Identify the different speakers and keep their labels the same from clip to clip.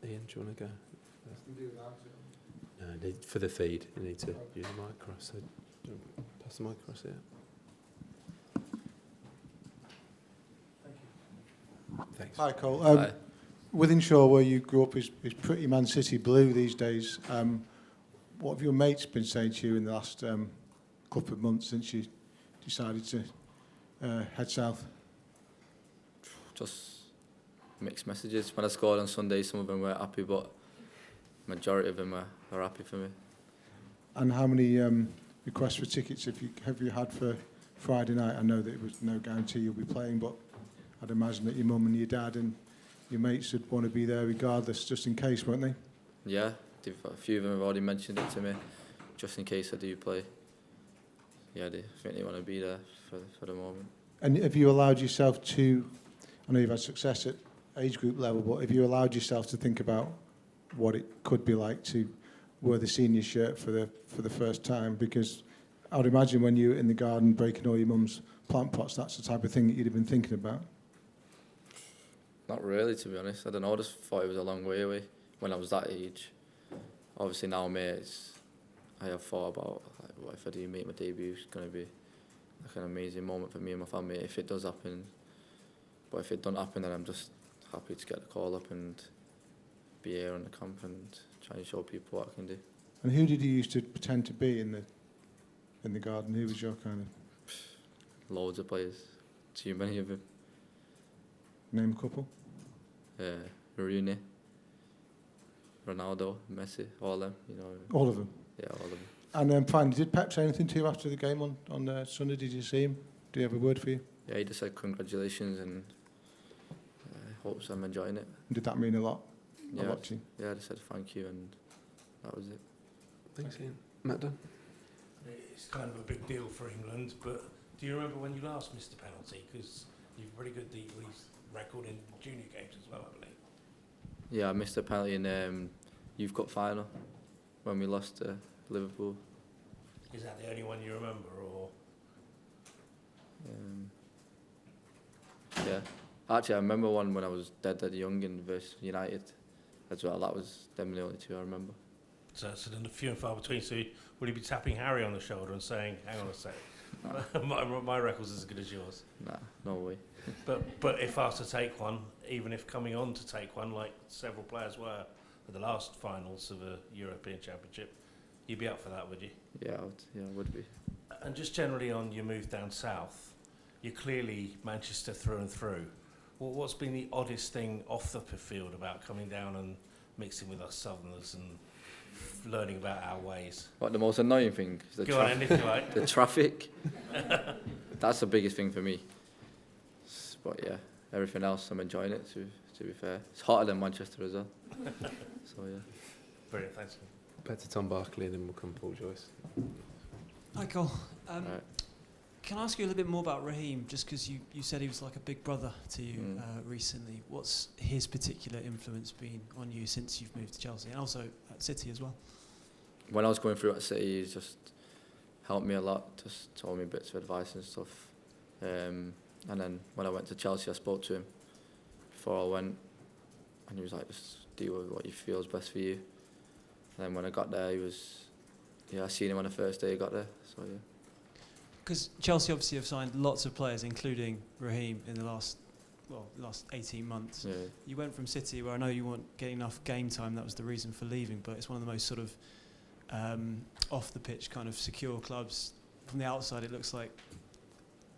Speaker 1: Ian, do you want to go?
Speaker 2: can do without it.
Speaker 1: No, for the feed, you need to use the mic across. So pass the mic across here.
Speaker 2: Thank you.
Speaker 1: Thanks.
Speaker 3: Hi, Cole.
Speaker 1: Hi.
Speaker 3: Wythenshawe, where you grew up, is pretty Man City blue these days. What have your mates been saying to you in the last couple of months since you decided to head south?
Speaker 4: Just mixed messages. When I scored on Sunday, some of them were happy, but majority of them were happy for me.
Speaker 3: And how many requests for tickets have you had for Friday night? I know that it was no guarantee you'll be playing, but I'd imagine that your mum and your dad and your mates would want to be there regardless, just in case, won't they?
Speaker 4: Yeah, a few of them have already mentioned it to me, just in case I do play. Yeah, they think they want to be there for the moment.
Speaker 3: And have you allowed yourself to, I know you've had success at age group level, but have you allowed yourself to think about what it could be like to wear the senior shirt for the first time? Because I would imagine when you're in the garden breaking all your mum's plant pots, that's the type of thing that you'd have been thinking about.
Speaker 4: Not really, to be honest. I don't know, I just thought it was a long way away when I was that age. Obviously now, I have thought about like, what if I do make my debut. It's going to be like an amazing moment for me and my family if it does happen. But if it don't happen, then I'm just happy to get the call up and be here on the camp and try and show people what I can do.
Speaker 3: And who did you used to pretend to be in the garden? Who was your kind of...
Speaker 4: Loads of players, too many of them.
Speaker 3: Name a couple?
Speaker 4: Rooney, Ronaldo, Messi, all of them, you know.
Speaker 3: All of them?
Speaker 4: Yeah, all of them.
Speaker 3: And finally, did Pep say anything to you after the game on Sunday? Did you see him? Did he have a word for you?
Speaker 4: Yeah, he just said congratulations and hopes I'm enjoying it.
Speaker 3: Did that mean a lot?
Speaker 4: Yeah,
Speaker 3: A lot to you?
Speaker 4: yeah, I just said thank you and that was it.
Speaker 1: Thanks, Ian. Matt Dunn.
Speaker 5: It's kind of a big deal for England, but do you remember when you last missed a penalty? Because you've a pretty good record in junior games as well, I believe.
Speaker 4: Yeah, I missed a penalty in Youth Cup final when we lost to Liverpool.
Speaker 5: Is that the only one you remember, or...?
Speaker 4: Yeah. Actually, I remember one when I was dead young in versus United as well. That was them the only two I remember.
Speaker 5: So then a few and far between. So would he be tapping Harry on the shoulder and saying, hang on a sec, my record's as good as yours?
Speaker 4: Nah, no way.
Speaker 5: But if asked to take one, even if coming on to take one, like several players were at the last finals of a European Championship, you'd be up for that, would you?
Speaker 4: Yeah, I would be.
Speaker 5: And just generally on your move down south, you're clearly Manchester through and through. What's been the oddest thing off the field about coming down and mixing with us Southerners and learning about our ways?
Speaker 4: What the most annoying thing is the
Speaker 5: Go on, if you like.
Speaker 4: the traffic. That's the biggest thing for me. But yeah, everything else I'm enjoying it. To be fair, it's hotter than Manchester as well. So yeah.
Speaker 5: Brilliant, thanks.
Speaker 1: Back to Tom Barkley, and then we'll come Paul Joyce.
Speaker 6: Hi, Cole.
Speaker 4: Right.
Speaker 6: Can I ask you a little bit more about Raheem, just because you said he was like a big brother to you recently. What's his particular influence been on you since you've moved to Chelsea, and also at City as well?
Speaker 4: When I was going through at City, he's just helped me a lot, just told me bits of advice and stuff. And then when I went to Chelsea, I spoke to him before I went, and he was like, just do what you feel is best for you. And then when I got there, I seen him on the first day I got there, so yeah.
Speaker 6: Because Chelsea obviously have signed lots of players, including Raheem, in the last 18 months.
Speaker 4: Yeah.
Speaker 6: You went from City, where I know you weren't getting enough game time, that was the reason for leaving, but it's one of the most sort of off-the-pitch kind of secure clubs. From the outside, it looks like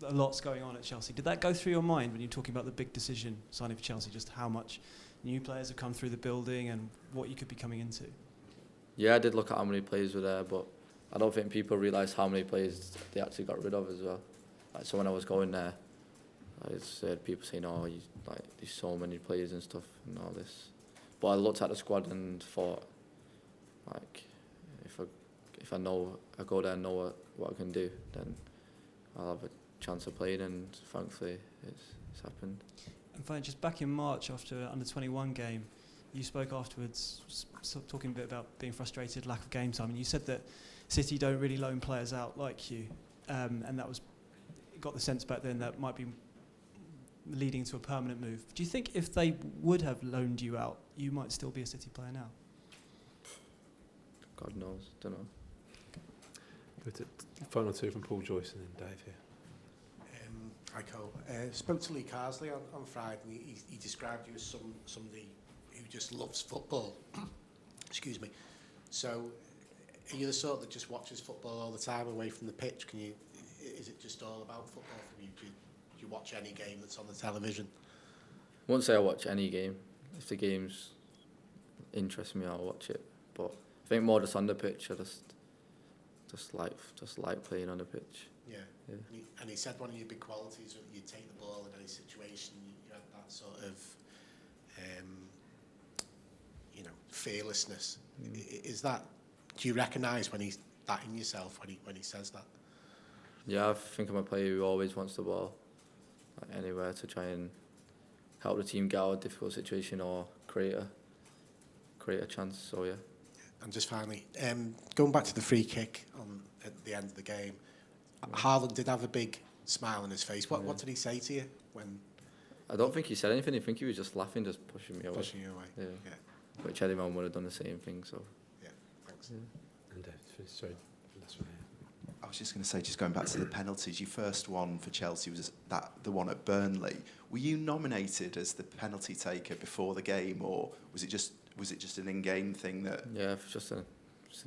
Speaker 6: a lot's going on at Chelsea. Did that go through your mind when you're talking about the big decision signing for Chelsea, just how much new players have come through the building and what you could be coming into?
Speaker 4: Yeah, I did look at how many players were there, but I don't think people realise how many players they actually got rid of as well. Like, so when I was going there, I just heard people saying, "Oh, there's so many players and stuff and all this." But I looked at the squad and thought, like, if I go there and know what I can do, then I'll have a chance of playing. And thankfully, it's happened.
Speaker 6: And finally, just back in March after an under-21 game, you spoke afterwards, talking a bit about being frustrated, lack of game time, and you said that City don't really loan players out like you, and that got the sense back then that might be leading to a permanent move. Do you think if they would have loaned you out, you might still be a City player now?
Speaker 4: God knows, don't know.
Speaker 1: Go to final two from Paul Joyce and then Dave here.
Speaker 7: Hi, Cole. Spoke to Lee Carsley on Friday, and he described you as somebody who just loves football. Excuse me. So, are you the sort that just watches football all the time away from the pitch? Is it just all about football for you? Do you watch any game that's on the television?
Speaker 4: I won't say I watch any game. If the games interest me, I'll watch it. But I think more just on the pitch. I just like playing on the pitch.
Speaker 7: Yeah.
Speaker 4: Yeah.
Speaker 7: And he said one of your big qualities was you take the ball in any situation. You had that sort of, fearlessness. Is that? Do you recognise when he's that in yourself when he says that?
Speaker 4: Yeah, I think I'm a player who always wants the ball, like anywhere to try and help the team get out of a difficult situation or create a chance. So yeah.
Speaker 7: And just finally, going back to the free kick at the end of the game, Haaland did have a big smile on his face. What did he say to you when?
Speaker 4: I don't think he said anything. I think he was just laughing, just pushing me away.
Speaker 7: Pushing you away.
Speaker 4: Yeah. Which Eddie Man would have done the same thing. So.
Speaker 7: Yeah. Thanks.
Speaker 4: Yeah.
Speaker 1: And Dave, sorry, last one here.
Speaker 8: I was just going to say, just going back to the penalties, your first one for Chelsea was the one at Burnley. Were you nominated as the penalty taker before the game, or was it just an in-game thing that?
Speaker 4: Yeah, it's just an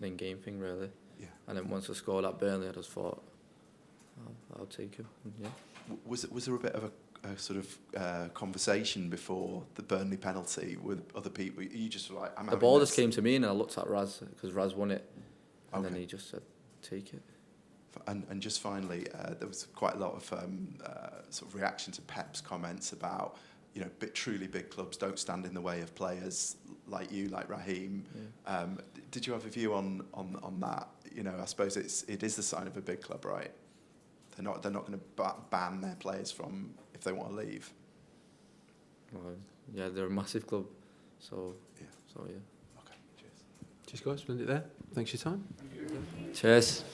Speaker 4: in-game thing really.
Speaker 8: Yeah.
Speaker 4: And then once I scored at Burnley, I just thought, I'll take it. And yeah.
Speaker 8: Was there a bit of a sort of conversation before the Burnley penalty with other people? You just were like,
Speaker 4: The ball just came to me, and I looked at Raz because Raz won it, and
Speaker 8: Okay.
Speaker 4: then he just said, "Take it."
Speaker 8: And just finally, there was quite a lot of sort of reaction to Pep's comments about, truly big clubs don't stand in the way of players like you, like Raheem.
Speaker 4: Yeah.
Speaker 8: Did you have a view on that? I suppose it is the sign of a big club, right? They're not going to ban their players from if they want to leave.
Speaker 4: Well, yeah, they're a massive club, so
Speaker 8: Yeah.
Speaker 4: So yeah.
Speaker 8: Okay. Cheers.
Speaker 1: Cheers, guys. We'll end it there. Thanks for your time.
Speaker 4: Cheers.